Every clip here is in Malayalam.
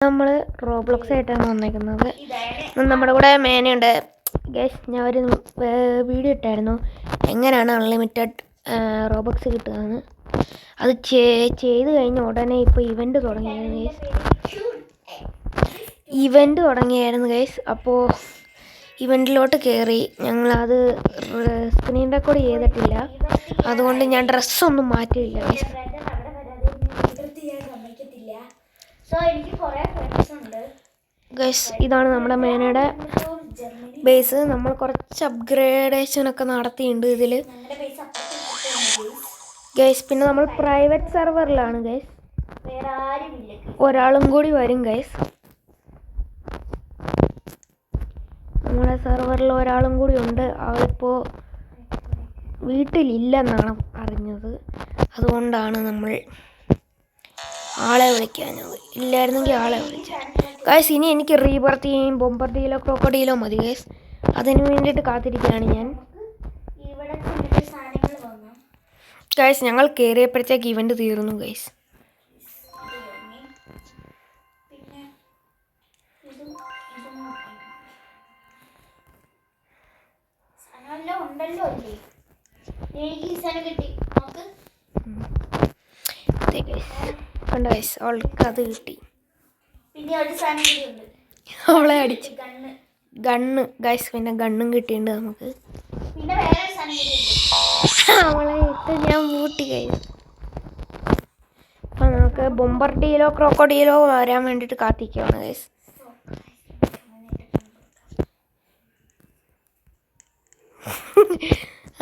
നമ്മൾ റോബ്ലോക്സ് ആയിട്ടാണ് വന്നേക്കുന്നത്. നമ്മുടെ കൂടെ മേനയുണ്ട്. ഗൈസ്, ഞാൻ ഒരു വീഡിയോ ഇട്ടായിരുന്നു എങ്ങനെയാണ് അൺലിമിറ്റഡ് റോബോക്സ് കിട്ടുകയെന്ന്. അത് ചെയ്ത് കഴിഞ്ഞ ഉടനെ ഇപ്പോൾ ഇവൻ്റ് തുടങ്ങിയായിരുന്നു ഗൈസ്. അപ്പോൾ ഇവൻറ്റിലോട്ട് കയറി. ഞങ്ങളത് സ്ക്രീൻ റെക്കോർഡ് ചെയ്തിട്ടില്ല, അതുകൊണ്ട് ഞാൻ ഡ്രസ്സൊന്നും മാറ്റിയില്ല ഗൈസ്. ഗൈസ്, ഇതാണ് നമ്മുടെ മേനയുടെ ബേസ്. നമ്മൾ കുറച്ച് അപ്ഗ്രേഡേഷനൊക്കെ നടത്തിയിട്ടുണ്ട് ഇതിൽ ഗൈസ്. പിന്നെ നമ്മൾ പ്രൈവറ്റ് സെർവറിലാണ് ഗൈസ്. ഒരാളും കൂടി വരും ഗൈസ്. നമ്മുടെ സെർവറിൽ ഒരാളും കൂടി ഉണ്ട്. ആളിപ്പോൾ വീട്ടിലില്ലെന്നാണ് അറിഞ്ഞത്, അതുകൊണ്ടാണ് നമ്മൾ ആളെ വിളിക്കാഞ്ഞത്. ഇല്ലായിരുന്നെങ്കിൽ ആളെ വിളിച്ചു ഗൈസ്. ഇനി എനിക്ക് റീബർത്തിയും ബൊമ്പർഡിയിലോ ക്രോക്കോഡിയിലോ മതി ഗൈസ്. അതിന് വേണ്ടിയിട്ട് കാത്തിരിക്കുകയാണ് ഞാൻ ഗൈസ്. ഞങ്ങൾ കയറിയപ്പോഴത്തേക്ക് ഇവൻ്റ് തീർന്നു ഗൈസ്. കണ്ടോ ഗൈസ്, അവൾക്ക് അത് കിട്ടി. അവളെ അടിച്ചു ഗണ്ണ് ഗൈസ്. പിന്നെ ഗണ്ണും കിട്ടിയിട്ടുണ്ട് നമുക്ക്. അവളെ ഇട്ട് ഞാൻ മൂട്ടി ഗൈസ്. അപ്പം നമുക്ക് ബൊമ്പർഡിയിലോ ക്രോക്കോഡിയിലോ വരാൻ വേണ്ടിയിട്ട് കാത്തിരിക്കുകയാണ് ഗൈസ്.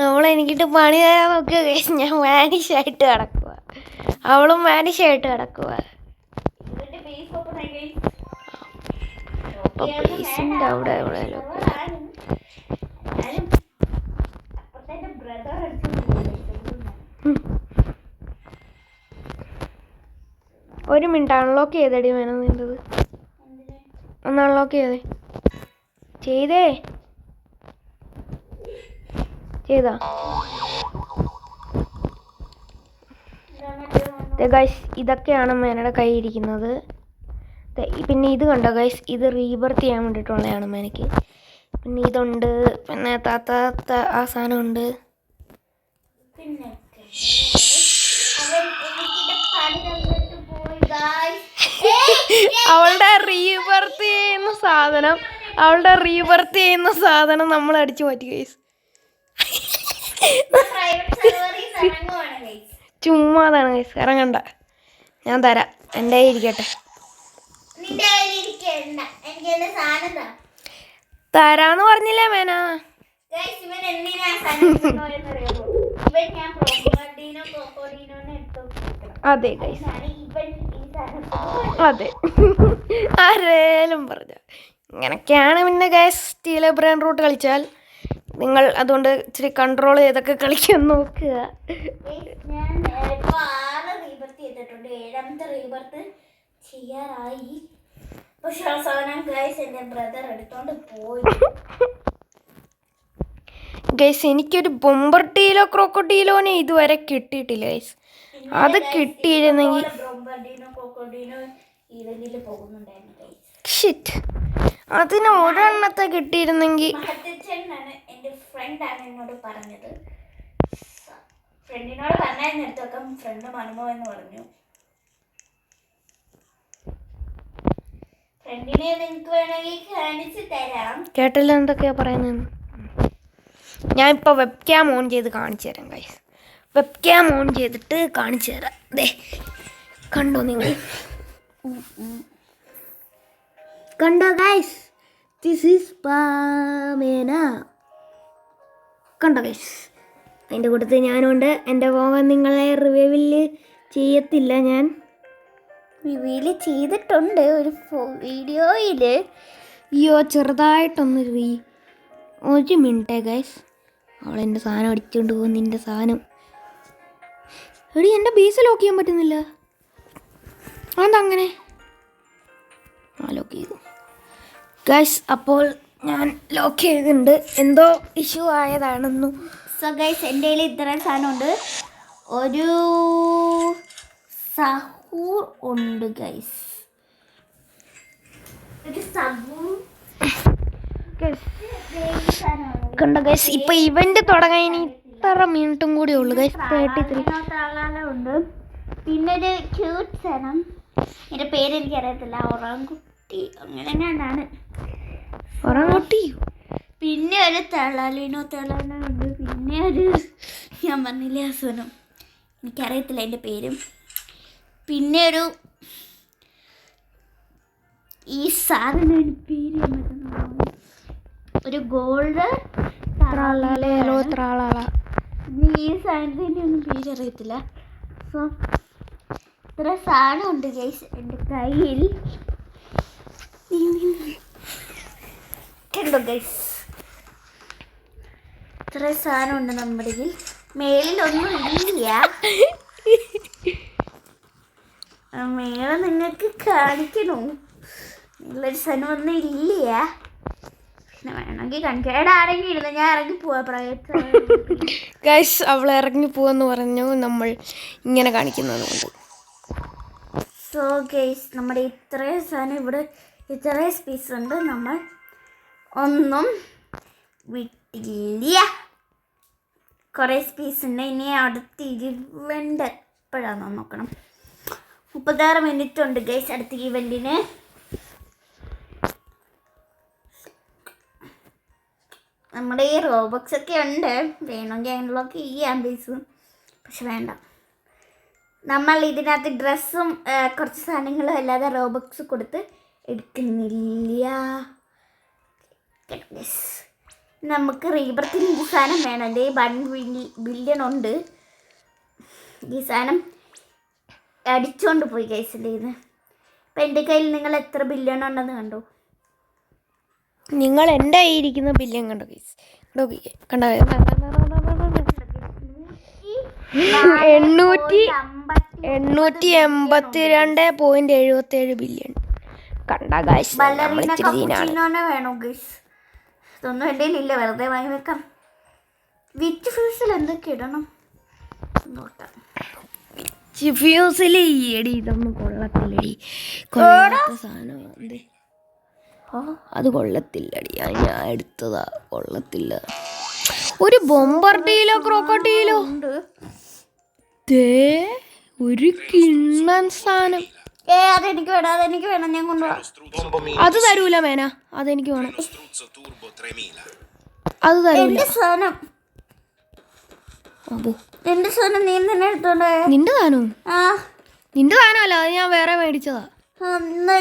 അവളെനിക്കിട്ട് പണി തരാൻ നോക്കുക ഗൈസ്. ഞാൻ വാനിഷായിട്ട് കിടക്കുക, അവളും വാനിഷായിട്ട് കിടക്കുക. ബേസിൻ്റെ അവിടെ എവിടെയല്ലോ ഒരു മിനിറ്റ് അൺലോക്ക് ചെയ്തടി വേണം നിൻ്റെത്. ഒന്ന് അൺലോക്ക് ചെയ്താ ഗൈസ്. ഇതൊക്കെയാണ് മേനയുടെ കയ്യിൽ ഇരിക്കുന്നത്. പിന്നെ ഇത് കണ്ടോ ഗൈസ്, ഇത് റീബർത്ത് ചെയ്യാൻ വേണ്ടിയിട്ടുള്ളതാണ് മേനയ്ക്ക്. പിന്നെ ഇതുണ്ട്, പിന്നെ താത്ത ആ സാധനമുണ്ട്. അവളുടെ റീബർത്ത് ചെയ്യുന്ന സാധനം നമ്മൾ അടിച്ചു മാറ്റി ഗൈസ്. ചുമ്മാതാണ് ഗൈസ്, ഇറങ്ങണ്ട. ഞാൻ തരാം, എൻ്റെ കയ്യിൽ ഇരിക്കട്ടെ. തരാന്ന് പറഞ്ഞില്ലേ മേന? അതെ ഗൈസ്, അതെ. ആരേലും പറഞ്ഞ ഇങ്ങനൊക്കെയാണ്. പിന്നെ ഗൈസ്, സ്റ്റീലെ ബ്രെയിൻ റൂട്ട് കളിച്ചാൽ നിങ്ങൾ അതുകൊണ്ട് ഇച്ചിരി കൺട്രോൾ ചെയ്തൊക്കെ കളിക്കാൻ നോക്കുക. ചെയ്യാറായി. പക്ഷെ അവസാനം ഗൈസ് എൻ്റെ ബ്രദർ എടുത്തോണ്ട് പോയി ഗൈസ്. എനിക്കൊരു ബൊമ്പർഡിയിലോ ക്രോക്കോഡിയിലോനെ ഇതുവരെ കിട്ടിയിട്ടില്ല ഗൈസ്. അത് കിട്ടിയിരുന്നെങ്കിൽ ഷിറ്റ്, അതിന് ഒരെണ്ണത്തെ കിട്ടിയിരുന്നെങ്കിൽ. എൻ്റെ ഫ്രണ്ടാണ് എന്നോട് പറഞ്ഞത്. ഫ്രണ്ടിനോട് പറഞ്ഞായിരുന്നു എടുത്തൊക്കെ. ഫ്രണ്ട് മനുമോ എന്ന് പറഞ്ഞു. കേട്ടില്ല എന്തൊക്കെയാ പറയുന്നത്. ഞാൻ ഇപ്പോൾ വെബ് ക്യാം ഓൺ ചെയ്ത് കാണിച്ചു തരാം ഗൈസ്. വെബ് ക്യാം ഓൺ ചെയ്തിട്ട് കാണിച്ചു തരാം. ദേ കണ്ടോ നിങ്ങൾ? കണ്ടോ ഗൈസ്? This is പാമേന. കണ്ടോ ഗൈസ്? അതിൻ്റെ കൂട്ടത്തിൽ ഞാനുണ്ട്. എൻ്റെ പോകാൻ നിങ്ങളെ റിവ്യൂവിൽ ചെയ്യത്തില്ല, ഞാൻ റിവീൽ ചെയ്തിട്ടുണ്ട് ഒരു വീഡിയോയിൽ. അയ്യോ, ചെറുതായിട്ടൊന്ന് ഒരു മിനിറ്റ് ഗൈസ്. അവളെൻ്റെ സാധനം അടിച്ചുകൊണ്ട് പോകും. നിൻ്റെ സാധനം എടി, എൻ്റെ ബേസ് ലോക്ക് ചെയ്യാൻ പറ്റുന്നില്ല. അതെന്താ? ലോക്ക് ചെയ്തു ഗൈസ്. അപ്പോൾ ഞാൻ ലോക്ക് ചെയ്തിട്ടുണ്ട്. എന്തോ ഇഷ്യൂ ആയതാണെന്നു. സോ ഗൈസ്, എൻ്റെ കയ്യിൽ ഇത്രയും സാധനമുണ്ട്. ഒരു സഹൂർ ഉണ്ട് ഗൈസ്. കണ്ടോ ഗൈസ്, ഇപ്പൊ ഇവന്റ് തുടങ്ങാൻ ഇനി ഇത്ര മിനിറ്റും കൂടി ഉള്ളു ഗൈസ്. 33 ഉണ്ട്. പിന്നെ ഒരു ക്യൂട്ട് സാധനം, എൻ്റെ പേര് എനിക്കറിയത്തില്ല, ഒറാങ്കുട്ടി അങ്ങനെ തന്നെയാണ്. ഒറാങ്കുട്ടി. പിന്നെ ഒരു തളാലിനോ ഉണ്ട്. പിന്നെ ഒരു ഞാൻ പറഞ്ഞില്ലേ ആ സാധനം, എനിക്കറിയത്തില്ല എൻ്റെ പേരും. പിന്നെ ഈ സാധനം പേര് ഒരു ഗോൾഡ് ഈ സാധനത്തിൻ്റെ ഒന്നും പേരറിയത്തില്ല. സോ ഇത്ര സാധനമുണ്ട് ഗൈസ് എൻ്റെ കയ്യിൽ. കണ്ടോ ഗൈസ്, ഇത്ര സാധനമുണ്ട് നമ്മുടെ കയ്യിൽ. മേളിലൊന്നും ഇല്ല, മേള നിങ്ങൾക്ക് കാണിക്കണോ? നിങ്ങളൊരു സാധനം ഒന്നും ഇല്ല, വേണമെങ്കിൽ കാണിക്കാം. എടാ ആരെങ്കിലും ഇരുന്ന് ഞാൻ ഇറങ്ങി പോവാ. ഗൈസ് അവൾ ഇറങ്ങി പോവെന്ന് പറഞ്ഞു, നമ്മൾ ഇങ്ങനെ കാണിക്കുന്നത് കൊണ്ട്. സോ ഗൈസ് നമ്മുടെ ഇത്രയും സാധനം ഇവിടെ, ഇത്രയും സ്പേസ് ഉണ്ട്, നമ്മൾ ഒന്നും വിട്ടില്ല. കുറേ സ്പേസ് ഉണ്ട്. ഇനി അടുത്ത് ഇവൻ്റ് എപ്പോഴാണെന്ന് നോക്കണം. 36 മിനിറ്റ് ഉണ്ട് ഗൈസ് അടുത്ത ഇവൻറ്റിന്. നമ്മുടെ ഈ റോബോക്സ് ഒക്കെ ഉണ്ട്, വേണമെങ്കിൽ അതിനുള്ളൊക്കെ ചെയ്യാം ബേസ്, പക്ഷെ വേണ്ട. നമ്മൾ ഇതിനകത്ത് ഡ്രസ്സും കുറച്ച് സാധനങ്ങളും അല്ലാതെ റോബോക്സ് കൊടുത്ത് എടുക്കുന്നില്ല. നമുക്ക് റീബർത്തിന് ഈ സാധനം വേണം. എൻ്റെ 1 ബില്യൺ ഉണ്ട്. ഈ സാധനം അടിച്ചുകൊണ്ട് പോയി ഗൈസിൻ്റെ ഇത്. ഇപ്പം എൻ്റെ കയ്യിൽ നിങ്ങൾ എത്ര ബില്യൺ ഉണ്ടെന്ന് കണ്ടോ? നിങ്ങൾ എൻ്റെ കയ്യിരിക്കുന്ന ബില്യൺ കണ്ടോ ഗൈസ്? കണ്ടോ 882.77 ബില്യൺ. കണ്ട ഗൈസ്, വേണോ ഗൈസ്? ഇതൊന്നും എൻ്റെ ഇല്ല, വെറുതെ വാങ്ങി വെക്കാം. വിച്ച് ഫ്യൂസിൽ എന്തൊക്കെ ഇടണം നോക്കാം. ഫ്യൂസിൽ എടി ഇതൊന്നും കൊള്ളത്തില്ലടി, കൊള്ളാത്ത സാധനം. അത് കൊള്ളത്തില്ലടി, ഞാൻ എടുത്തതാ, കൊള്ളത്തില്ല. ഒരു ബോംബർഡിയിലോ ക്രോക്കോഡിയിലോ ഉണ്ട്, ഒരു കിണ്ണൻ സാധനം. അതെനിക്ക് വേണം, അതെനിക്ക് വേണം, ഞാൻ കൊണ്ടുപോകാം. അത് തരൂല മേന, അതെനിക്ക് വേണം. അത് തരൂല സാധനം. എന്റെ സാധനം നീ തന്നെ എടുത്തോണ്ടേ. നിന്റെ സാധനം? നിന്റെ സാധനമല്ല, അത് ഞാൻ വേറെ മേടിച്ചതാ.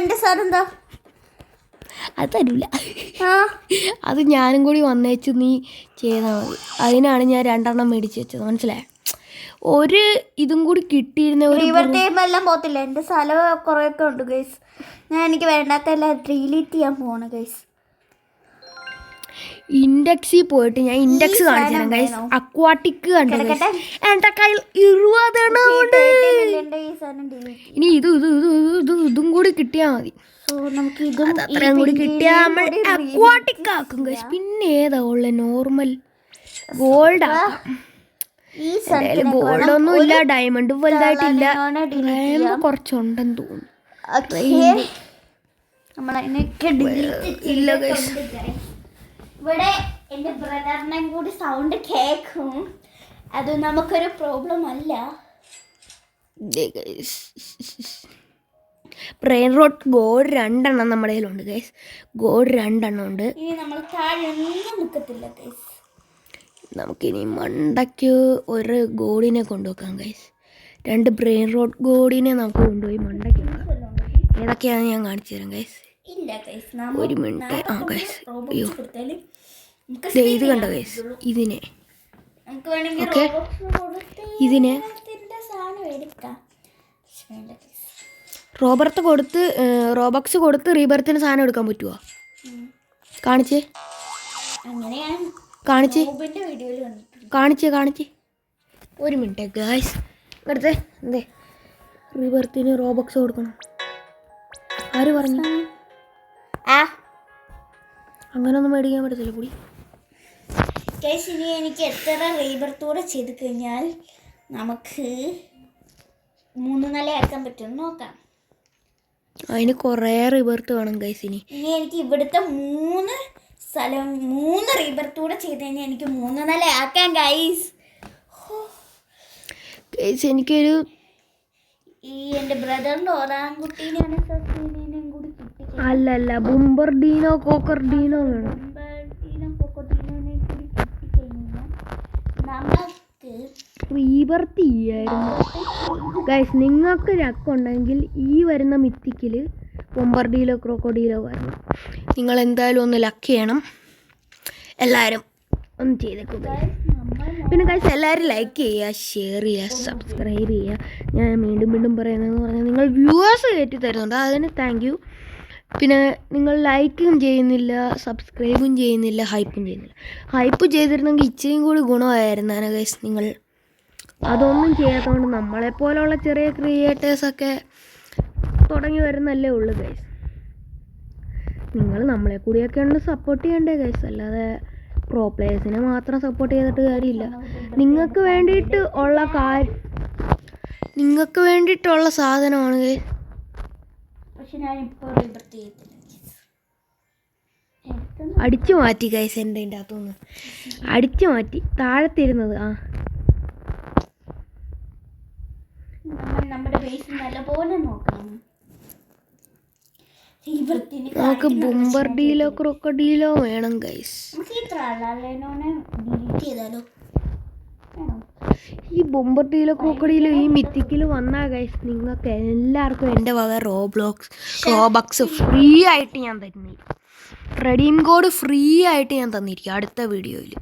എന്റെ സാധനം എന്താ? അത് തരൂല, അത് ഞാനും കൂടി വന്നേച്ച് നീ ചെയ്താൽ മതി. അതിനാണ് ഞാൻ 2 എണ്ണം മേടിച്ച് വെച്ചത്, മനസ്സിലായോ? ഒരു ഇതും കൂടി കിട്ടിയിരുന്ന എല്ലാം പോത്തില്ല. എൻ്റെ സ്ഥലം കുറേയൊക്കെ ഉണ്ട് ഗൈസ്. എനിക്ക് വേണ്ടാത്ത എല്ലാം ഡിലീറ്റ് ചെയ്യാൻ പോവാണ് ഗൈസ്. ഇൻഡെക്സിൽ പോയിട്ട് ഞാൻ ഇൻഡെക്സ് കാണിച്ചു തരാം ഗൈസ്. അക്വാട്ടിക് കണ്ടു എൻ്റെ കയ്യിൽ 20 എണ്ണം ഉണ്ട്. ഇനി ഇതും കൂടി കിട്ടിയാൽ മതി. അത്രയും കൂടി കിട്ടിയാൽ നമ്മൾ അക്വാട്ടിക് ആക്കും ഗൈസ്. പിന്നെ ഏതാ ഉള്ള നോർമൽ ഗോൾഡ് ആക്കാം. ഗോൾഡ് ഒന്നും ഇല്ല, ഡയമണ്ടും വലുതായിട്ടില്ല, കുറച്ചുണ്ടെന്ന് തോന്നുന്നു. ഇവിടെ എൻ്റെ ബ്രദറിനെ കൂടി സൗണ്ട് കേൾക്കും, അത് നമുക്കൊരു പ്രോബ്ലം അല്ല. ബ്രെയിൻ റോട്ട് ഗോൾഡ് 2 എണ്ണം നമ്മുടെ കയ്യിലുണ്ട് ഗൈസ്. ഗോൾഡ് 2 എണ്ണം ഉണ്ട്. ഇനി നമ്മൾ താഴെ ഒന്നും നിൽക്കത്തില്ല ഗൈസ്. നമുക്കിനി മണ്ടയ്ക്ക് ഒരു ഗോഡിനെ കൊണ്ടുവെക്കാം ഗൈസ്. 2 ബ്രെയിൻ റോട്ട് ഗോഡിനെ നമുക്ക് കൊണ്ടുപോയി മണ്ടയ്ക്ക് വെക്കാം. ഏതൊക്കെയാണെന്ന് ഞാൻ കാണിച്ചു തരാം ഗൈസ്. ഒരു മിനിറ്റ്. ഗൈസ്, അയ്യോ ഇത് കണ്ടോ ഗൈസ്, ഇതിനെ ഓക്കെ, ഇതിനെ റോബക്സ് കൊടുത്ത് റീബർത്തിന് സാധനം എടുക്കാൻ പറ്റുമോ? കാണിച്ചേ. ഒരു മിനിറ്റ് ഗൈസ്, എടുത്തേ. എന്തേ റീബർത്തിന് റോബക്സ് കൊടുക്കണം? ആര് പറഞ്ഞു? അങ്ങനൊന്നും മേടിക്കാൻ പറ്റത്തില്ല കൂടി. ഇനി എനിക്ക് എത്ര റീബർത്തൂടെ ചെയ്ത് കഴിഞ്ഞാൽ നമുക്ക് 3 നിലയാക്കാൻ പറ്റുമെന്ന് നോക്കാം. അതിന് കുറേ റിബർത്ത് വേണം ഗൈസ് ഇനി. ഇനി എനിക്ക് ഇവിടുത്തെ 3 റീബർത്ത് കൂടെ ചെയ്ത് കഴിഞ്ഞാൽ എനിക്ക് 3 നില ആക്കാം ഗൈസ്. ഗൈസ് എനിക്കൊരു ഈ എൻ്റെ ബ്രദറിൻ്റെ ഒരാൺകുട്ടീനെയാണ് സസ്തീനെയും കൂടി കിട്ടി. അല്ല ബുംബർഡീനോ കോക്കർഡീനോ വേണം. കൊക്കോട്ടീനെ കൂടി കിട്ടിക്കഴിഞ്ഞാൽ നമുക്ക് റീബർത്ത് ചെയ്യായിരുന്നു ഗൈസ്. നിങ്ങൾക്ക് ലക്കുണ്ടെങ്കിൽ ഈ വരുന്ന മിത്തിക്കിൽ ബൊമ്പർഡീലോ ക്രോക്കോഡീലോ വരണം. നിങ്ങൾ എന്തായാലും ഒന്ന് ലക്ക് ചെയ്യണം. എല്ലാവരും ഒന്ന് ചെയ്തേക്കും. പിന്നെ ഗൈസ് എല്ലാവരും ലൈക്ക് ചെയ്യുക, ഷെയർ ചെയ്യുക, സബ്സ്ക്രൈബ് ചെയ്യുക. ഞാൻ വീണ്ടും പറയുന്നതെന്ന് പറഞ്ഞാൽ നിങ്ങൾ വ്യൂവേഴ്സ് കയറ്റി തരുന്നുണ്ട്, അതിന് താങ്ക് യു. പിന്നെ നിങ്ങൾ ലൈക്കും ചെയ്യുന്നില്ല, സബ്സ്ക്രൈബും ചെയ്യുന്നില്ല, ഹൈപ്പും ചെയ്യുന്നില്ല. ഹൈപ്പ് ചെയ്തിരുന്നെങ്കിൽ ഇച്ചിരിയും കൂടി ഗുണമായിരുന്നേനെ ഗൈസ്. നിങ്ങൾ അതൊന്നും ചെയ്യാത്തതുകൊണ്ട് നമ്മളെപ്പോലുള്ള ചെറിയ ക്രിയേറ്റേഴ്സൊക്കെ തുടങ്ങി വരുന്നല്ലേ ഉള്ളൂ ഗൈസ്. നിങ്ങൾ നമ്മളെ കൂടിയൊക്കെ ഉണ്ട് സപ്പോർട്ട് ചെയ്യണ്ടേ ഗൈസ്. അല്ലാതെ പ്രോ പ്ലേയേഴ്സിനെ മാത്രം സപ്പോർട്ട് ചെയ്തിട്ട് കാര്യമില്ല. നിങ്ങൾക്ക് വേണ്ടിയിട്ടുള്ള സാധനമാണ് ഗൈസ്. പക്ഷെ ഞാനിപ്പോൾ റീബർത്ത് ചെയ്യത്തില്ല. അടിച്ചു മാറ്റി ഗൈസ്. എൻ്റെ അകത്തുനിന്ന് അടിച്ചു മാറ്റി താഴത്തിരുന്നത്. നമ്മുടെ ബേസ് നല്ലപോലെ നോക്കണം. നമുക്ക് ബുംബർഡീലോ ക്രോക്കോഡീലോ വേണം ഗൈസ്. നമുക്ക് ഈ ട്രാലാലേനോനെ ഡിലീറ്റ് ചെയ്താലോ? ഈ ബൊമ്പർഡീലോ ക്രോക്കോഡീലോ ഈ മിത്തിക്കിൽ വന്നാൽ ഗൈസ് നിങ്ങൾക്ക് എല്ലാവർക്കും എൻ്റെ വക റോബക്സ് ഫ്രീ ആയിട്ട് ഞാൻ തന്നിരിക്കും. റെഡീം കോഡ് ഫ്രീ ആയിട്ട് ഞാൻ തന്നിരിക്കും അടുത്ത വീഡിയോയിൽ.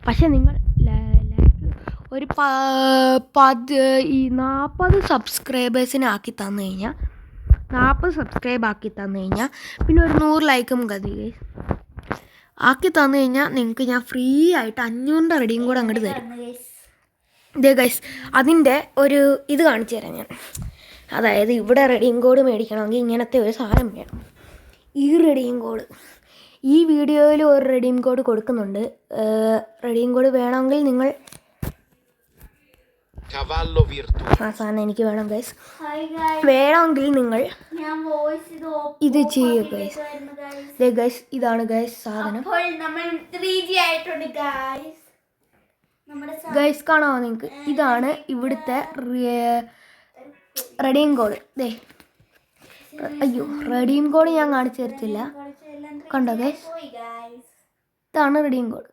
പക്ഷെ നിങ്ങൾ ഒരു 40 സബ്സ്ക്രൈബേഴ്സിനെ ആക്കി തന്നു കഴിഞ്ഞാൽ 40 സബ്സ്ക്രൈബ് ആക്കി തന്നു കഴിഞ്ഞാൽ പിന്നെ ഒരു 100 ലൈക്കും മതി ഗൈസ്. ആക്കി തന്നു കഴിഞ്ഞാൽ നിങ്ങൾക്ക് ഞാൻ ഫ്രീ ആയിട്ട് 500 റെഡീം കോഡ് അങ്ങോട്ട് തരും. ഇതേ ഗൈസ് അതിൻ്റെ ഒരു ഇത് കാണിച്ചു തരാം ഞാൻ. അതായത് ഇവിടെ റെഡീം കോഡ് മേടിക്കണമെങ്കിൽ ഇങ്ങനത്തെ ഒരു സാധനം വേണം. ഈ റെഡീം കോഡ് ഈ വീഡിയോയിൽ ഒരു റെഡീം കോഡ് കൊടുക്കുന്നുണ്ട്. റെഡീം കോഡ് വേണമെങ്കിൽ നിങ്ങൾ ആ സാധനം എനിക്ക് വേണം ഗൈസ്. വേണമെങ്കിൽ നിങ്ങൾ ഇത് ചെയ്യുക ഗൈസ്. ഗൈസ് ഇതാണ് ഗൈസ് സാധനം. ഗൈസ് കാണാമോ നിങ്ങൾക്ക്? ഇതാണ് ഇവിടുത്തെ റെഡീം കോഡ്. അയ്യോ റെഡീം കോഡ് ഞാൻ കാണിച്ചു തരത്തില്ല. കണ്ടോ ഗൈസ്, ഇതാണ് റെഡീം കോഡ്.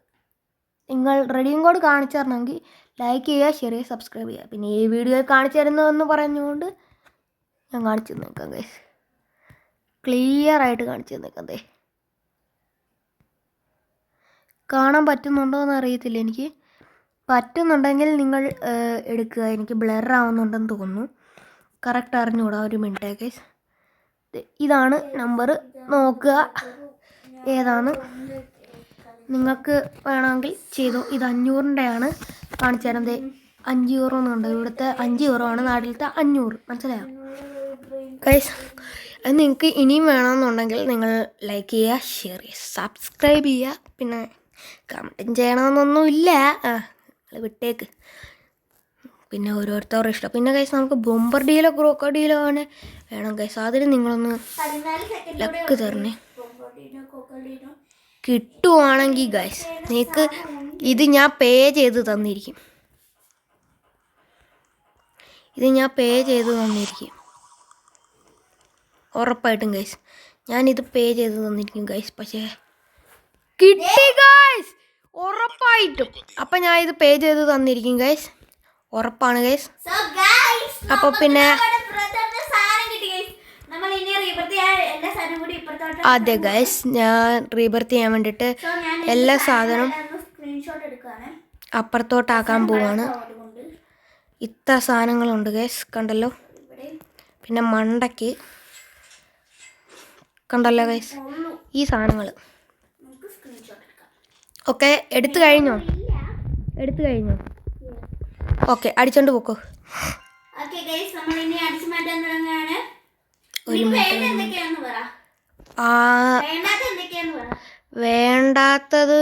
നിങ്ങൾ റെഡീം കോഡ് കാണിച്ചു തരണമെങ്കിൽ ലൈക്ക് ചെയ്യുക, ഷെയർ ചെയ്യുക, സബ്സ്ക്രൈബ് ചെയ്യുക. പിന്നെ ഈ വീഡിയോ കാണിച്ചു തരുന്നതെന്ന് പറഞ്ഞുകൊണ്ട് ഞാൻ കാണിച്ചു തന്നേക്കാം ഗൈസ്. ക്ലിയർ ആയിട്ട് കാണിച്ചു തന്നേക്കാം. കാണാൻ പറ്റുന്നുണ്ടോ എന്ന് അറിയത്തില്ല എനിക്ക്. പറ്റുന്നുണ്ടെങ്കിൽ നിങ്ങൾ എടുക്കുക. എനിക്ക് ബ്ലർ ആവുന്നുണ്ടെന്ന് തോന്നുന്നു. കറക്റ്റ് അറിഞ്ഞുകൂടാ. ഒരു മിനിറ്റ് ഗൈസ്. ഇതാണ് നമ്പർ, നോക്കുക ഏതാണ്. നിങ്ങൾക്ക് വേണമെങ്കിൽ ചെയ്തു. ഇത് 500-ൻ്റെയാണ് കാണിച്ചു തരുന്നത്. 5 യൂറോ എന്നുണ്ട്. ഇവിടുത്തെ 5 യൂറോ ആണ്, നാട്ടിലത്തെ 500. മനസ്സിലായോ ഗൈസ്? അത് നിങ്ങൾക്ക് ഇനിയും വേണമെന്നുണ്ടെങ്കിൽ നിങ്ങൾ ലൈക്ക് ചെയ്യുക, ഷെയർ ചെയ്യുക, സബ്സ്ക്രൈബ് ചെയ്യുക. പിന്നെ കമൻറ്റും ചെയ്യണമെന്നൊന്നുമില്ല, വിട്ടേക്ക്. പിന്നെ ഓരോരുത്തരുടെ ഇഷ്ടം. പിന്നെ ഗൈസ് നമുക്ക് ബൊമ്പർഡീലോ ക്രോക്കോഡീലോ ആണ് വേണം ഗൈസ്. അതിന് നിങ്ങളൊന്ന് ലക്ക് തരണേ. കിട്ടുവാണെങ്കിൽ ഗൈസ് നിങ്ങൾക്ക് ഇത് ഞാൻ പേ ചെയ്ത് തന്നിരിക്കും. ഉറപ്പായിട്ടും ഗൈസ് ഞാനിത് പേ ചെയ്ത് തന്നിരിക്കും ഗൈസ്. പക്ഷേ കിട്ടി ഗൈസ് ഉറപ്പായിട്ടും. അപ്പം ഞാൻ ഇത് പേ ചെയ്ത് തന്നിരിക്കും ഗൈസ്, ഉറപ്പാണ് ഗൈസ്. അപ്പോൾ പിന്നെ അതെ ഗൈസ് ഞാൻ റീബർത്ത് ചെയ്യാൻ വേണ്ടിയിട്ട് എല്ലാ സാധനവും അപ്പുറത്തോട്ടാക്കാൻ പോവാണ്. ഇത്ര സാധനങ്ങളുണ്ട് ഗൈസ്, കണ്ടല്ലോ. പിന്നെ മണ്ടയ്ക്ക് കണ്ടല്ലോ ഗൈസ് ഈ സാധനങ്ങൾ. ഓക്കെ എടുത്തു കഴിഞ്ഞോ? ഓക്കെ അടിച്ചോണ്ട് പോക്കോ. ഒരു വേണ്ടാത്തത്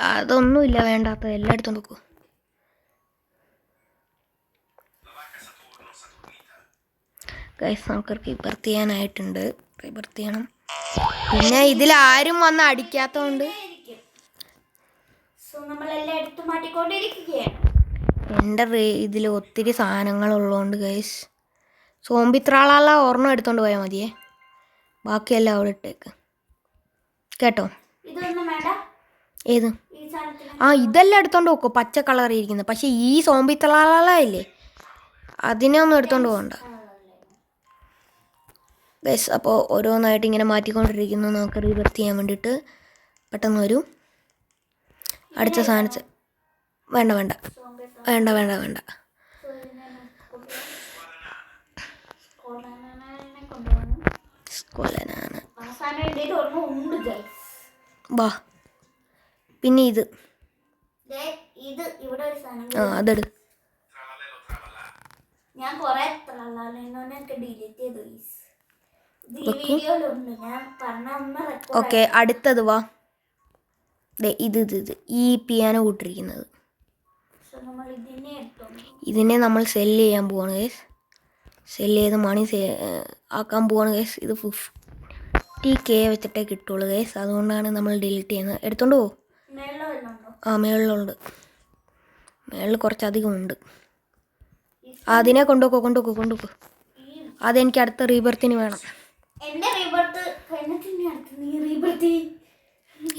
അതൊന്നുമില്ല. വേണ്ടാത്തത് എല്ലായിടത്തും നോക്കൂ. ഗൈസ് നമുക്ക് റീബർത്ത് ചെയ്യാനായിട്ടുണ്ട്. റീബർത്ത് ചെയ്യണം. പിന്നെ ഇതിലാരും വന്ന് അടിക്കാത്തതുകൊണ്ട് സോ നമ്മളെല്ലാം എടുത്തു മാറ്റിക്കൊണ്ടിരിക്കുകയാണ്. എൻ്റെ ഇതിൽ ഒത്തിരി സാധനങ്ങളുള്ളതുകൊണ്ട് ഗൈസ് സോംബിത്രാളാല ഒരെണ്ണം എടുത്തോണ്ട് പോയാൽ മതിയേ. ബാക്കിയെല്ലാം അവിടെ ഇട്ടേക്ക് കേട്ടോ. ഇതൊന്നും വേണ്ട. ഏത്? ഈ സാധനത്തിന് ആ ഇതെല്ലാം എടുത്തോണ്ട് പോക്കോ, പച്ച കളർ ഇരിക്കുന്നത്. പക്ഷെ ഈ സോംബിത്രാളാല ഇല്ലേ, അതിനെ ഒന്നും എടുത്തോണ്ട് പോകണ്ട ഗൈസ്. അപ്പോൾ ഓരോന്നായിട്ട് ഇങ്ങനെ മാറ്റിക്കൊണ്ടിരിക്കുന്നു. നമുക്ക് റീബർത്ത് ചെയ്യാൻ വേണ്ടിയിട്ട് പെട്ടെന്ന് വരും. അടുത്ത സാധനം വേണ്ട വേണ്ട വേണ്ട വേണ്ട വേണ്ട. സ്കൊലനാണ് വാ. പിന്നെ ഇത് ഇവിടെ ഒരു സാധനം ആ അതെടു. ഞാൻ കൊറേ ഡിലീറ്റ് ചെയ്തു. ഇത് ഈ വീഡിയോയിലുണ്ട്. ഞാൻ പറഞ്ഞ ഒന്ന് റെക്കോർഡ്. ഓക്കെ അടുത്തത് വാ. ഇത് ഇത് ഇത് ഈ പിയാനോ കൂട്ടിരിക്കുന്നത്. നമ്മൾ ഇതിനെ എടുത്തോ. ഇതിനെ നമ്മൾ സെല്ല് ചെയ്യാൻ പോവാണ് ഗൈസ്. സെല്ല് ചെയ്ത് മണി ആക്കാൻ പോവാണ് ഗൈസ്. ഇത് 50K വെച്ചിട്ടേ കിട്ടുള്ളൂ ഗൈസ്. അതുകൊണ്ടാണ് നമ്മൾ ഡിലീറ്റ് ചെയ്യുന്നത്. എടുത്തോണ്ട് പോ. ആ മേളിലുണ്ട്. മേളിൽ കുറച്ചധികം ഉണ്ട്. അതിനെ കൊണ്ടുപോക്കോ. അതെനിക്ക് അടുത്ത റീബർത്തിന് വേണം.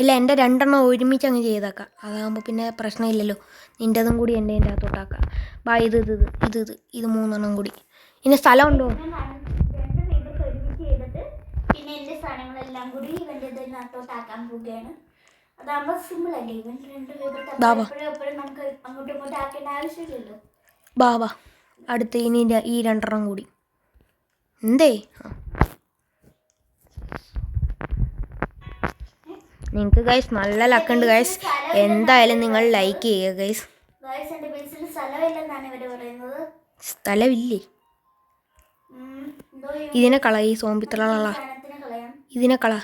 ഇല്ല എൻ്റെ 2 എണ്ണം ഒരുമിച്ച് അങ്ങ് ചെയ്തേക്കാം. അതാകുമ്പോൾ പിന്നെ പ്രശ്നമില്ലല്ലോ. നിൻ്റെതും കൂടി എൻ്റെ അകത്തോട്ടാക്കാം. ബാ ഇത് 3 എണ്ണം കൂടി. ഇനി സ്ഥലമുണ്ടോ? പിന്നെ എന്റെ സാധനങ്ങളെല്ലാം കൂടി ഇവന്റെ ഇതിനകത്തോട്ടാക്കാൻ പോവുകയാണ്. അതാകുമ്പോ സിമ്പിൾ അല്ലേ. ഇവൻ 2 എപ്പോഴും നമുക്ക് അങ്ങോട്ടും ഇങ്ങോട്ടും ആക്കേണ്ട ആവശ്യമില്ലല്ലോ. ബാ അടുത്ത് ഇനി ഈ 2 എണ്ണം കൂടി. എന്തേ നിങ്ങൾക്ക് ഗൈസ് നല്ല ലക്കുണ്ട് ഗൈസ്. എന്തായാലും നിങ്ങൾ ലൈക്ക് ചെയ്യുക ഗൈസ്. എന്റെ ബേസിൽ സ്ഥലമില്ലെന്നാണ് ഇവര് പറയുന്നത്. സ്ഥലമില്ലേ? ഇതിനെ കള. ഈ സോംബിത്രാള ഇതിനെ കള.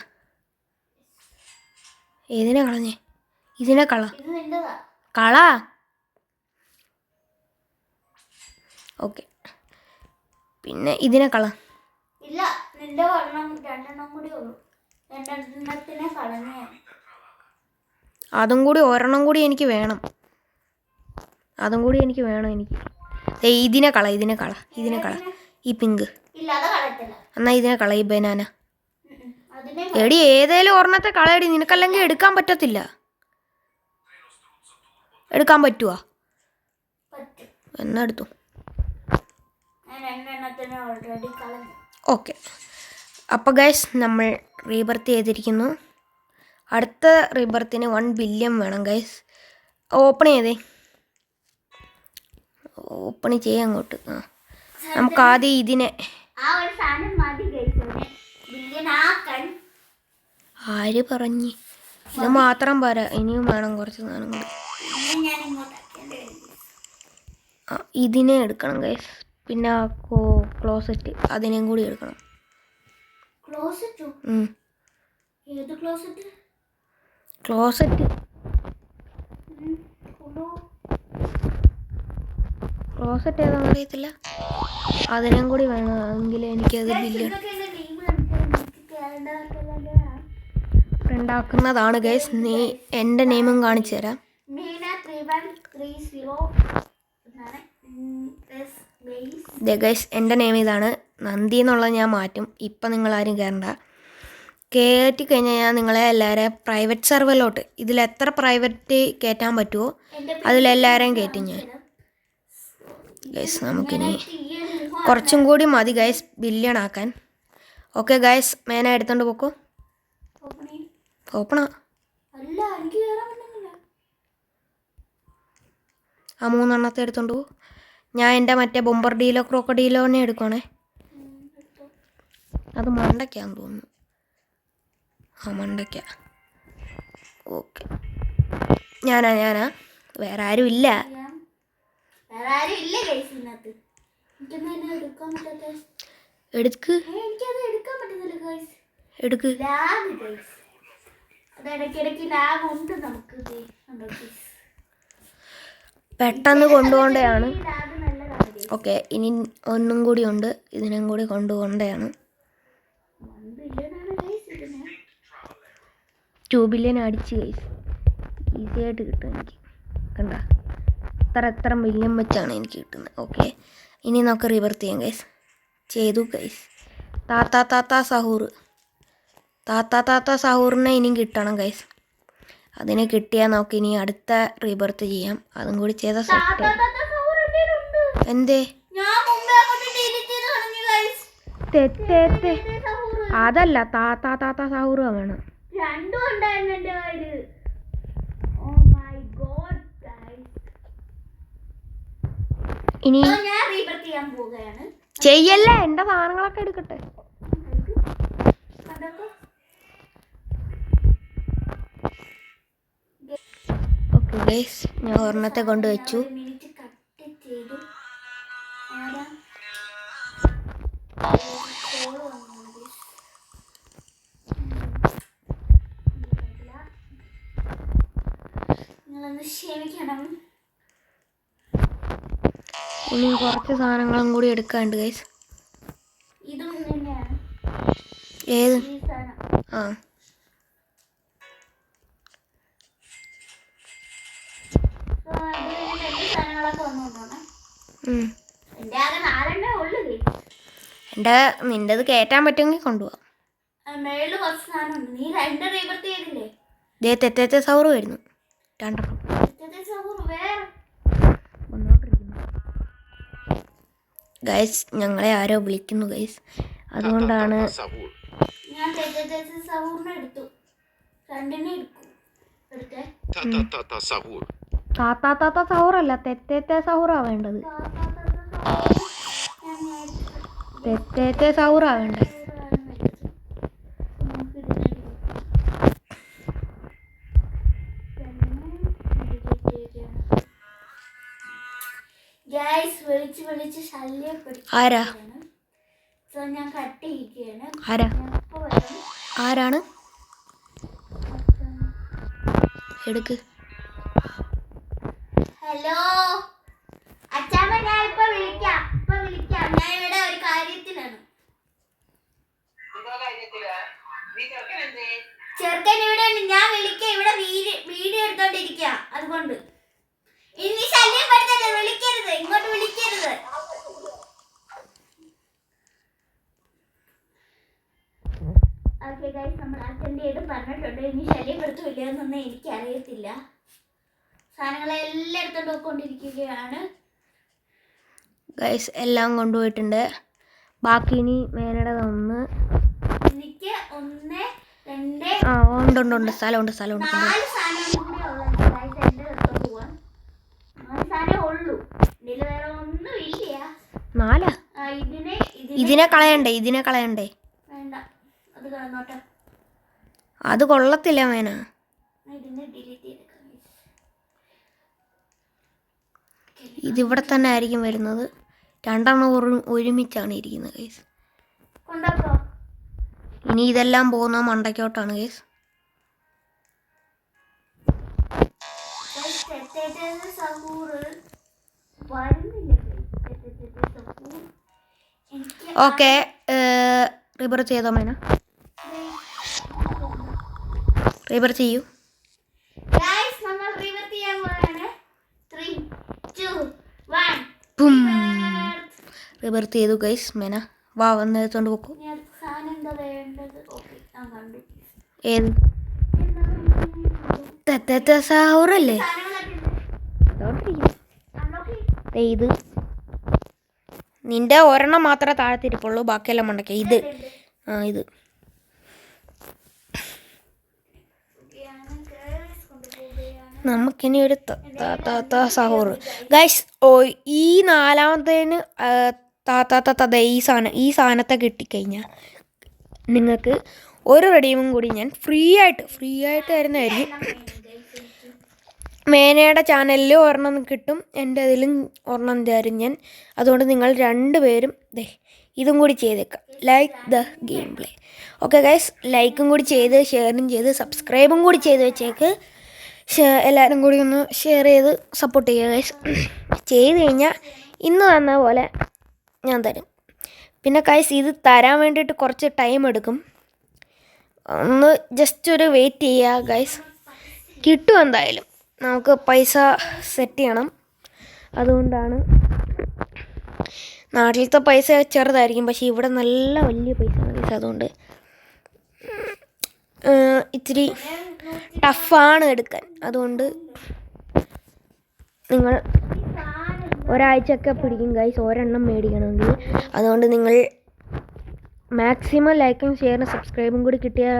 ഏതിനെ കളഞ്ഞേ? ഇതിനെ കള. കള. ഓക്കെ പിന്നെ ഇതിനെ കള. ഇല്ല നിന്റെ 2 എണ്ണം കൂടി ഉള്ളൂ. 2 എണ്ണത്തിനെ കളഞ്ഞേ. അതും കൂടി 1 എണ്ണം കൂടി എനിക്ക് വേണം. എനിക്ക് ഇതിനെ കള. ഈ പിങ്ക്. എന്നാ ഇതിനെ കള. ഈ ബനാന. എടി ഏതേലും ഒരെണ്ണത്തെ കളയടി. നിനക്കല്ലെങ്കിൽ എടുക്കാൻ പറ്റത്തില്ല. എടുക്കാൻ പറ്റുവാ? എന്നാ എടുത്തു. ഓക്കെ അപ്പോൾ ഗൈസ് നമ്മൾ റീബർത്ത് ചെയ്തിരിക്കുന്നു. അടുത്ത റീബർത്തിന് 1 ബില്യൺ വേണം ഗൈസ്. ഓപ്പൺ ചെയ്തേ. ഓപ്പൺ ചെയ്യാം അങ്ങോട്ട്. നമുക്ക് ആദ്യം ഇതിനെ. ആര് പറഞ്ഞ്? ഇത് മാത്രം പോരാ, ഇനിയും വേണം കുറച്ച് സാധനങ്ങൾ. ഇതിനെ എടുക്കണം ഗൈസ്. പിന്നെ ക്ലോസറ്റ് അതിനെയും കൂടി എടുക്കണം. ക്ലോസറ്റ് ഏതാണെന്ന് അറിയത്തില്ല. അതിനെയും കൂടി വേണം. എങ്കിലും എനിക്കത് ബില്ല് ഉണ്ടാക്കുന്നതാണ് ഗൈസ്. നീ എൻ്റെ നെയിമും കാണിച്ചു തരാം. ഗൈസ് എൻ്റെ നെയിം ഇതാണ്. നന്ദി എന്നുള്ളത് ഞാൻ മാറ്റും. ഇപ്പം നിങ്ങളാരും കയറ്റി കഴിഞ്ഞാൽ ഞാൻ നിങ്ങളെ എല്ലാവരെയും പ്രൈവറ്റ് സെർവറിലോട്ട്, ഇതിലെത്ര പ്രൈവറ്റ് കയറ്റാൻ പറ്റുമോ അതിലെല്ലാവരെയും കയറ്റും ഞാൻ ഗൈസ്. നമുക്കിനി കുറച്ചും കൂടി മതി ഗൈസ് ബില്യൺ ആക്കാൻ. ഓക്കെ ഗൈസ് മേന എടുത്തോണ്ട് പോക്കോ. ഓപ്പണാ. ആ 3 എണ്ണത്തെ എടുത്തോണ്ട് പോ. ഞാൻ എൻ്റെ മറ്റേ ബൊമ്പർഡീലോ ക്രോക്കഡീലോനെ എടുക്കണേ. അത് മണ്ടയ്ക്കാന്ന് തോന്നുന്നു. മണ്ടയ്ക്ക. ഓക്കെ ഞാനാ വേറെ ആരും ഇല്ല. എടുക്ക്. പെട്ടെന്ന് കൊണ്ടുപോകേണ്ടതാണ്. ഓക്കെ, ഇനി ഒന്നും കൂടി ഉണ്ട്, ഇതിനും കൂടി കൊണ്ടുപോകേണ്ടതാണ്. 2 ബില്യൺ അടിച്ച് ഗൈസ്, ഈസി ആയിട്ട് കിട്ടും എനിക്ക്. കണ്ട, എത്ര ബില്യൺ വെച്ചാണ് എനിക്ക് കിട്ടുന്നത്. ഓക്കെ, ഇനി നമുക്ക് റിവർത്ത് ചെയ്യാം ഗൈസ്. ചെയ്തു ഗൈസ്. താത്ത സഹൂറിനെ ഇനിയും കിട്ടണം ഗൈസ്. അതിനെ കിട്ടിയാൽ നമുക്ക് ഇനി അടുത്ത റീബർത്ത് ചെയ്യാം. അതും കൂടി ചെയ്ത സെറ്റ്. എന്തേ അതല്ല, താത്ത സഹൂറ വേണം. ഇനി ചെയ്യല്ലേ, എന്റെ സാധനങ്ങളൊക്കെ എടുക്കട്ടെ. ഓക്കെ ഗൈസ്, ഞാൻ ഒരെണ്ണത്തെ കൊണ്ട് വെച്ചു. ഇനി കുറച്ച് സാധനങ്ങളും കൂടി എടുക്കാണ്ട് ഗൈസ്. ഏത്? ആ, നിന്റേത് കയറ്റാൻ പറ്റുമെങ്കിൽ കൊണ്ടുപോവാം. തെറ്റത്തെ സൗറ് വരുന്നു. ഗൈസ്, ഞങ്ങളെ ആരോ വിളിക്കുന്നു ഗൈസ്, അതുകൊണ്ടാണ്. താത്ത സൗറല്ല, തെറ്റത്തെ സൗറാ വേണ്ടത്. തെറ്റത്തെ സൗറാ വേണ്ടത്. ആരാണ്? എടുക്ക്. ഹലോ അച്ഛാമ്മ, ഞാൻ ഇപ്പൊ വിളിക്കാം. ഞാൻ ഇവിടെ ഒരു കാര്യത്തിലാണ്. ചെറുക്കൻ ഇവിടെ ഉണ്ട്, ഞാൻ വിളിക്കാം. ഇവിടെ വീഡിയോ എടുത്തോണ്ടിരിക്കുക, അതുകൊണ്ട് ഇനി ശല്യപ്പെടുത്തരുത്, വിളിക്കരുത്, ഇങ്ങോട്ട് വിളിക്കരുത്. ഓക്കെ ഗൈസ്, നമ്മൾ അച്ഛൻ്റെ ആയിട്ട് പറഞ്ഞിട്ടുണ്ട്, ഇനി ശല്യപ്പെടുത്തില്ല എന്നൊന്നും എനിക്കറിയത്തില്ല. സാധനങ്ങളെല്ലാം എടുത്തോണ്ട് പോയിക്കൊണ്ടിരിക്കുകയാണ് ഗൈസ്. എല്ലാം കൊണ്ടുപോയിട്ടുണ്ട്. ബാക്കി ഇനി മേനയുടെ എനിക്ക് 1 2 ഉണ്ട് സ്ഥലമുണ്ട് 4 സാധനം കൂടി ഉള്ളത്. 4 സാധനം ഉള്ളൂ, ഇതിൽ വേറെ ഒന്നും ഇല്ല. 4 ഇതിനെ കളയണ്ടേ? വേണ്ട, അത് കളഞ്ഞോട്ടെ. അത് കൊള്ളത്തില്ല മേന. ഇതിനെ ഡിലീറ്റ് ചെയ്തേക്കാം. ഇതിവിടെ തന്നെ ആയിരിക്കും വരുന്നത്. 2 ഒരുമിച്ചാണ് ഇരിക്കുന്നത് ഗൈസ്. ഇനി ഇതെല്ലാം പോകുന്ന മണ്ടയ്ക്കോട്ടാണ് ഗൈസ്. ഓക്കെ, റിബർ ചെയ്തോ മേന? റിബർ ചെയ്യൂ. റിബർ ചെയ്തു ഗൈസ്. മേന വാ, വന്ന് എടുത്തോണ്ട് പോക്കൂ. ഏത്? തെറ്റത്തെ സഹൂറല്ലേ? ഇത് നിന്റെ ഒരെണ്ണം മാത്രമേ താഴത്തിരിപ്പുള്ളൂ, ബാക്കിയെല്ലാം മണ്ടയ്ക്ക. ഇത് ഇത് നമുക്കിനി ഒരു സഹോറ് ഗൈസ്. ഈ 4ാമത്തേന് ഈ സാധനത്തെ കിട്ടിക്കഴിഞ്ഞാൽ നിങ്ങൾക്ക് ഒരു റെഡീമും കൂടി ഞാൻ ഫ്രീ ആയിട്ട് തരുന്നതായിരിക്കും. മേനയുടെ ചാനലിൽ ഒരെണ്ണം കിട്ടും, എൻ്റെ അതിലും ഒരെണ്ണം തരും ഞാൻ. അതുകൊണ്ട് നിങ്ങൾ 2 പേരും ഇതും കൂടി ചെയ്തേക്കാം, like the game play. Okay guys, ലൈക്കും കൂടി ചെയ്ത് ഷെയറും ചെയ്ത് സബ്സ്ക്രൈബും കൂടി ചെയ്ത് വെച്ചേക്ക്. എല്ലാവരും കൂടി ഒന്ന് ഷെയർ ചെയ്ത് സപ്പോർട്ട് ചെയ്യുക ഗൈസ്. ചെയ്ത് കഴിഞ്ഞാൽ ഇന്ന് തന്ന പോലെ ഞാൻ തരും. പിന്നെ ഗൈസ് ഇത് തരാൻ വേണ്ടിയിട്ട് കുറച്ച് ടൈം എടുക്കും. ഒന്ന് ജസ്റ്റ് ഒരു വെയിറ്റ് ചെയ്യുക ഗൈസ്. കിട്ടും എന്തായാലും. നമുക്ക് പൈസ സെറ്റ് ചെയ്യണം. അതുകൊണ്ടാണ്. നാട്ടിലത്തെ പൈസ ചെറുതായിരിക്കും, പക്ഷേ ഇവിടെ നല്ല വലിയ പൈസയാണ് ഗൈസ്. അതുകൊണ്ട് ഇത്തിരി ടഫാണ് എടുക്കാൻ. അതുകൊണ്ട് നിങ്ങൾ ഒരാഴ്ചയൊക്കെ പിടിക്കും ഗൈസ് ഒരെണ്ണം മേടിക്കണമെങ്കിൽ. അതുകൊണ്ട് നിങ്ങൾ മാക്സിമം ലൈക്കും ഷെയറും സബ്സ്ക്രൈബും കൂടി കിട്ടിയാൽ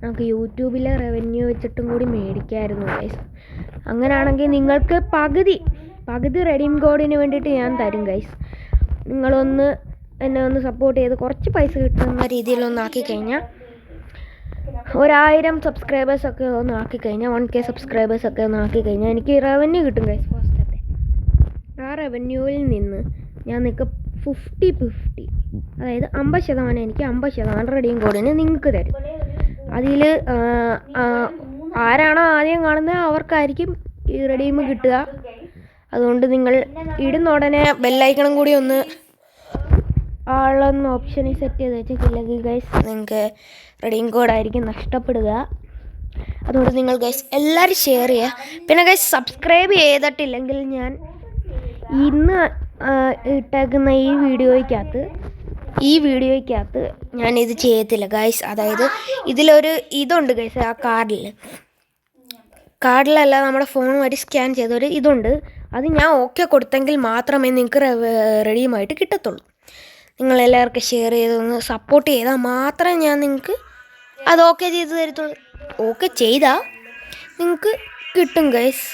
നമുക്ക് യൂട്യൂബിലെ റവന്യൂ വെച്ചിട്ടും കൂടി മേടിക്കാമായിരുന്നു ഗൈസ്. അങ്ങനെയാണെങ്കിൽ നിങ്ങൾക്ക് പകുതി റെഡീം കോഡിന് വേണ്ടിയിട്ട് ഞാൻ തരും ഗൈസ്. നിങ്ങളൊന്ന് എന്നെ ഒന്ന് സപ്പോർട്ട് ചെയ്ത് കുറച്ച് പൈസ കിട്ടുന്ന രീതിയിലൊന്ന് ആക്കിക്കഴിഞ്ഞാൽ, 1000 സബ്സ്ക്രൈബേഴ്സൊക്കെ ഒന്ന് ആക്കിക്കഴിഞ്ഞാൽ, 1K സബ്സ്ക്രൈബേഴ്സൊക്കെ ഒന്ന് ആക്കിക്കഴിഞ്ഞാൽ എനിക്ക് റവന്യൂ കിട്ടും ഗൈസ്. ഫസ്റ്റത്തെ ആ റവന്യൂവിൽ നിന്ന് ഞാൻ നിങ്ങൾക്ക് 50-50, അതായത് 50% എനിക്ക്, 50% റെഡീം കോഡിന് നിങ്ങൾക്ക് തരും. അതിൽ ആരാണോ ആദ്യം കാണുന്നത് അവർക്കായിരിക്കും ഈ റെഡീം കിട്ടുക. അതുകൊണ്ട് നിങ്ങൾ ഇടുന്ന ഉടനെ ബെല്ലൈക്കണം കൂടി ഒന്ന് ആളൊന്ന് ഓപ്ഷനിൽ സെറ്റ് ചെയ്ത് വെച്ചിട്ടില്ലെങ്കിൽ ഗൈസ് നിങ്ങൾക്ക് റെഡീം കോഡായിരിക്കും നഷ്ടപ്പെടുക. അതുകൊണ്ട് നിങ്ങൾ ഗൈസ് എല്ലാവരും ഷെയർ ചെയ്യുക. പിന്നെ ഗൈസ് സബ്സ്ക്രൈബ് ചെയ്തിട്ടില്ലെങ്കിൽ ഞാൻ ഇന്ന് ഇട്ടേക്കുന്ന ഈ വീഡിയോയ്ക്കകത്ത് ഞാനിത് ചെയ്യത്തില്ല ഗൈസ്. അതായത് ഇതിലൊരു ഇതുണ്ട് ഗൈസ്, ആ കാർഡിലല്ല നമ്മുടെ ഫോൺ വഴി സ്കാൻ ചെയ്തൊരു ഇതുണ്ട്. അത് ഞാൻ ഓക്കെ കൊടുത്തെങ്കിൽ മാത്രമേ നിങ്ങൾക്ക് റെഡിയുമായിട്ട് കിട്ടത്തുള്ളൂ. നിങ്ങളെല്ലാവർക്കും ഷെയർ ചെയ്തൊന്ന് സപ്പോർട്ട് ചെയ്താൽ മാത്രമേ ഞാൻ നിങ്ങൾക്ക് അത് ഓക്കെ ചെയ്ത് തരത്തുള്ളൂ. ഓക്കെ ചെയ്താൽ നിങ്ങൾക്ക് കിട്ടും ഗൈസ്.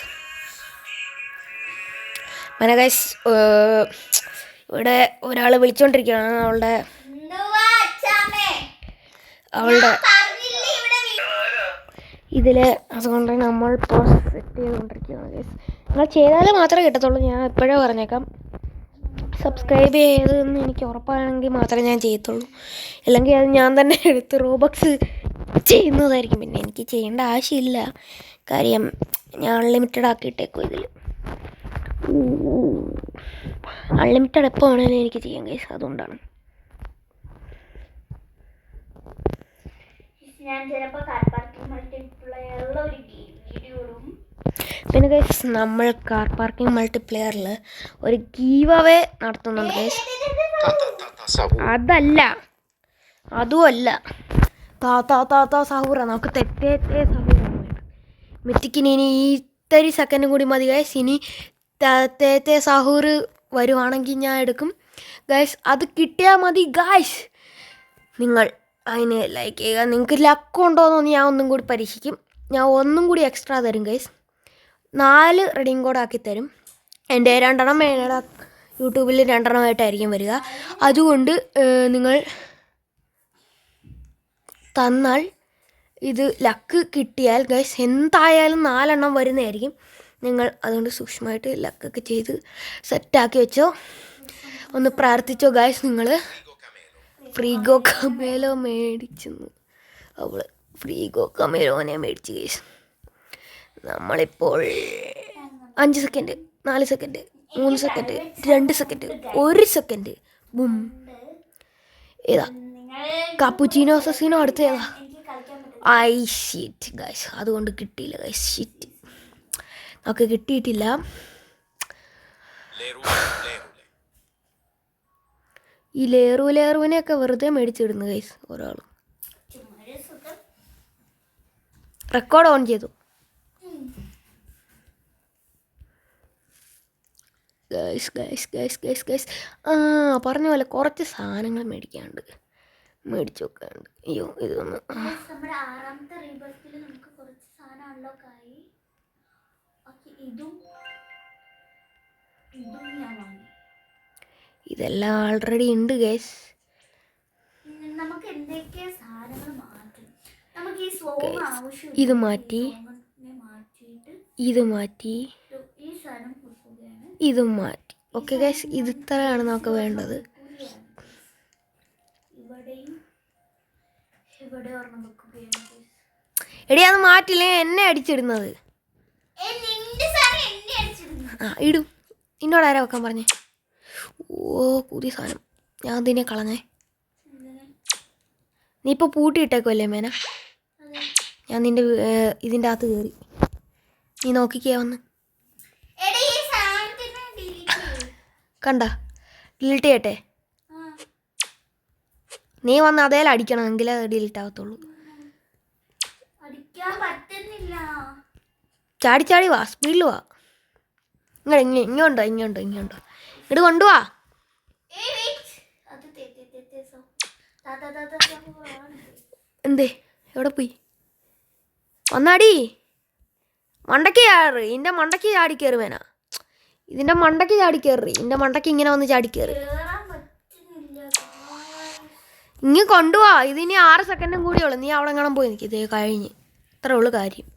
അങ്ങനെ ഗൈസ് ഇവിടെ ഒരാൾ വിളിച്ചുകൊണ്ടിരിക്കുകയാണ് അവളുടെ ഇതിൽ. അതുകൊണ്ട് നമ്മൾ ഇപ്പോൾ സെറ്റ് ചെയ്തുകൊണ്ടിരിക്കുകയാണ് ഗൈസ്. നിങ്ങൾ ചെയ്താലേ മാത്രമേ കിട്ടത്തുള്ളൂ. ഞാൻ എപ്പോഴേ പറഞ്ഞേക്കാം, സബ്സ്ക്രൈബ് ചെയ്തതെന്ന് എനിക്ക് ഉറപ്പാണെങ്കിൽ മാത്രമേ ഞാൻ ചെയ്യത്തുള്ളൂ. അല്ലെങ്കിൽ അത് ഞാൻ തന്നെ എടുത്ത് റോബക്സ് ചെയ്യുന്നതായിരിക്കും. പിന്നെ എനിക്ക് ചെയ്യേണ്ട ആവശ്യമില്ല, കാര്യം ഞാൻ അൺലിമിറ്റഡ് ആക്കിയിട്ടേക്കും ഇതിൽ. അൺലിമിറ്റഡ് എപ്പോൾ വേണമെങ്കിലും എനിക്ക് ചെയ്യാം ഗൈസ്. അതുകൊണ്ടാണ് പിന്നെ ഗൈസ് നമ്മൾ കാർ പാർക്കിംഗ് മൾട്ടിപ്ലെയറിൽ ഒരു ഗീവ് അവേ നടത്തുന്നുണ്ട് ഗൈസ്. അതുമല്ല സഹൂറ, നമുക്ക് തെറ്റേ സഹൂറാണ്. മിറ്റിക്കിനി ഇനി 30 സെക്കൻഡും കൂടി മതി ഗൈസ്. ഇനി തേത്തെ സഹൂറ് വരുവാണെങ്കിൽ ഞാൻ എടുക്കും ഗൈസ്. അത് കിട്ടിയാൽ മതി ഗൈസ്. നിങ്ങൾ അതിന് ലൈക്ക് ചെയ്യുക. നിങ്ങൾക്ക് ലക്കുണ്ടോയെന്ന് ഞാൻ ഒന്നും കൂടി പരീക്ഷിക്കും. ഞാൻ ഒന്നും കൂടി എക്സ്ട്രാ തരും ഗൈസ്. 4 റെഡീം കോഡ് ആക്കി തരും. എൻ്റെ 2 എണ്ണം യൂട്യൂബിൽ 2 എണ്ണമായിട്ടായിരിക്കും വരിക. അതുകൊണ്ട് നിങ്ങൾ തന്നാൽ ഇത് ലക്ക് കിട്ടിയാൽ ഗൈസ് എന്തായാലും 4 എണ്ണം വരുന്നതായിരിക്കും. നിങ്ങൾ അതുകൊണ്ട് സൂക്ഷ്മമായിട്ട് ലക്കൊക്കെ ചെയ്ത് സെറ്റാക്കി വെച്ചോ. ഒന്ന് പ്രാർത്ഥിച്ചോ ഗൈസ്. നിങ്ങൾ ഫ്രീഗോ കമേലോ മേടിച്ചെന്ന് അവൾ ഫ്രീഗോ കമേലോനെ മേടിച്ച് ഗൈസ്. നമ്മളിപ്പോൾ 5 second, 4 second, 3 second, 2 second, 1 second, boom. ഏതാ കാപ്പുച്ചീനോ സസീനോ അടുത്ത ഏതാ? I shit guys. അതുകൊണ്ട് കിട്ടിയില്ല ഗൈസ്. ഷിറ്റ്, നമുക്ക് കിട്ടിയിട്ടില്ല. ഈ ലേറുവിനെയൊക്കെ വെറുതെ മേടിച്ചിടുന്നു ഗൈസ് ഒരാൾ. റെക്കോർഡ് ഓൺ ചെയ്തു ഗൈസ്. പറഞ്ഞ പോലെ കുറച്ച് സാധനങ്ങൾ മേടിക്കാണ്ട് മേടിച്ചു വെക്കാണ്ട്. അയ്യോ ഇതൊന്ന് ഇതെല്ലാം ആൾറെഡി ഉണ്ട് ഗൈസ്. ഇത് മാറ്റി, ഇത് മാറ്റി, ഇത് മാറ്റി. ഓക്കെ ഗൈസ്, ഇത് ഇത്രയാണ് നമുക്ക് വേണ്ടത്. എടി അത് മാറ്റില്ലേ എന്നെ അടിച്ചിടുന്നത്. ആ ഇടും. ഇന്നോട് ആരാ വെക്കാൻ പറഞ്ഞേ? ഓ പുതിയ സാധനം. ഞാൻ അതിനെ കളഞ്ഞേ. നീ ഇപ്പോൾ പൂട്ടിയിട്ടേക്കുമല്ലേ മേന? ഞാൻ നിൻ്റെ ഇതിൻ്റെ അകത്ത് കയറി. നീ നോക്കിക്കേ വന്ന്. കണ്ട ഡിലീറ്റ് ചെയ്യട്ടെ? നീ വന്ന് അതേലും അടിക്കണം, എങ്കിലേ ഡിലീറ്റ് ആകത്തുള്ളൂ. ചാടി ചാടി വാ, സ്പീഡിൽ വാ. ഇങ്ങോട്ടോ ഇങ്ങോട്ട് കൊണ്ടുവാ. എന്തേ എവിടെ പോയി? വന്നാടി. മണ്ടയ്ക്ക് ചാറ്. ഇതിൻ്റെ മണ്ടയ്ക്ക് ചാടി കയറി വേന. ഇതിൻ്റെ മണ്ടയ്ക്ക് ചാടി കയറി. ഇതിൻ്റെ മണ്ടയ്ക്ക് ഇങ്ങനെ വന്ന് ചാടി കയറി. ഇങ്ങ് കൊണ്ടുപോവാ. ഇതിനി 6 സെക്കൻഡും കൂടിയുള്ളൂ. നീ അവിടെ എങ്ങനെ പോയി നിൽക്കും. ഇതേ കഴിഞ്ഞ് ഇത്രേ ഉള്ളു കാര്യം.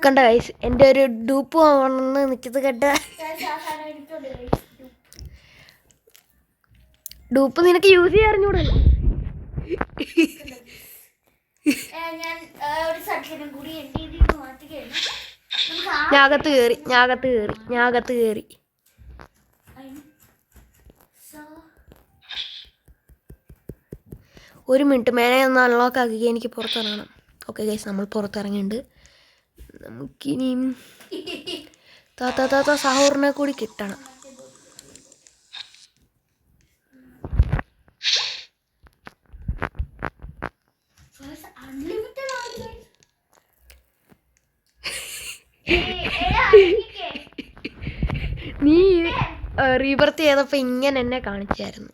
കണ്ട ഗൈസ്, എൻ്റെ ഒരു ഡൂപ്പ് വന്ന് നിൽക്കുന്നത് കേട്ട. ഡൂപ്പ് നിനക്ക് യൂസ് ചെയ്യാൻ അറിഞ്ഞൂടല്ലോ. ഞാകത്ത് കയറി. ഒരു മിനിറ്റ് മേലെ ഒന്ന് അൺലോക്ക് ആക്കി എനിക്ക് പുറത്തിറങ്ങണം. ഓക്കെ ഗൈസ്, നമ്മൾ പുറത്തിറങ്ങിയിട്ടുണ്ട്. നമുക്കിനിയും താത്ത സഹോറിനെ കൂടി കിട്ടണം. നീ റീബർത്ത് ചെയ്തപ്പോൾ ഇങ്ങനെ എന്നെ കാണിച്ചായിരുന്നു.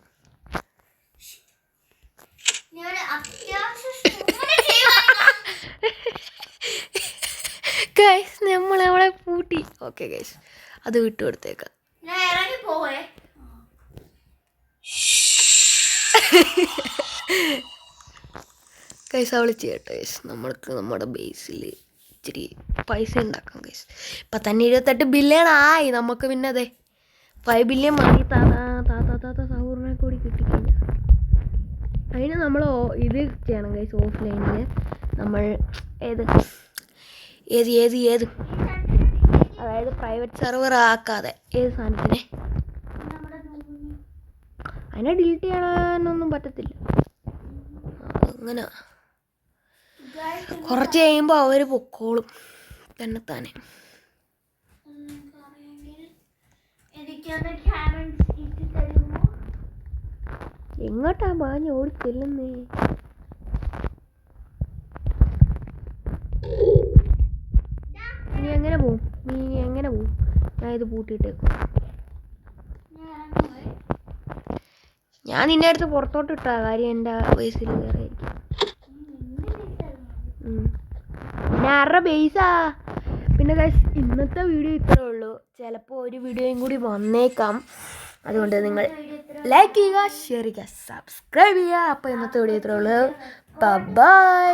ഗൈസ്, നമ്മളവിടെ പൂട്ടി. ഓക്കെ ഗൈസ്, അത് വിട്ടു കൊടുത്തേക്കാം. ഗൈസ് അവൾ ചെയ്യട്ടെ ഗൈസ്. നമ്മൾക്ക് നമ്മുടെ ബേസിൽ ഇച്ചിരി പൈസ ഉണ്ടാക്കാം ഗൈസ്. ഇപ്പം തന്നെ 28 ബില്യൺ ആയി. നമുക്ക് പിന്നെ അതെ 5 ബില്യൺ മതി. താത്ത സഹൂറിനെ കൂടി കിട്ടിക്കഴിഞ്ഞാൽ അതിന് നമ്മൾ ഇത് ചെയ്യണം ഗൈസ്. ഓഫ്ലൈനിൽ നമ്മൾ ഏത് അതായത് പ്രൈവറ്റ് സെർവർ ആക്കാതെ ഏത് സാധനത്തിനെ അതിനെ ഡിലീറ്റ് ചെയ്യാനൊന്നും പറ്റത്തില്ല. അങ്ങനെ കുറച്ച് കഴിയുമ്പോൾ അവർ പൊക്കോളും തന്നെത്താനെ. എങ്ങോട്ടാ മാഞ്ഞ് ഓടിച്ചെല്ലുന്നേ? നീ എങ്ങനെ പോവും? ഞാൻ ഇത് പൂട്ടിയിട്ടേക്കും. ഞാൻ നിന്നെ അടുത്ത് പുറത്തോട്ട് ഇട്ടാ കാര്യം. എൻ്റെ ബേസിൽ വേറെ പിന്നെ 6 ബേസാ. പിന്നെ ഗൈസ്, ഇന്നത്തെ വീഡിയോ ഇത്രേ ഉള്ളൂ. ചിലപ്പോൾ ഒരു വീഡിയോയും കൂടി വന്നേക്കാം. അതുകൊണ്ട് നിങ്ങൾ ലൈക്ക് ചെയ്യുക, ഷെയർ ചെയ്യുക, സബ്സ്ക്രൈബ് ചെയ്യുക. അപ്പോൾ ഇന്നത്തെ വീഡിയോ ഇത്രേ ഉള്ളൂ. ബൈ.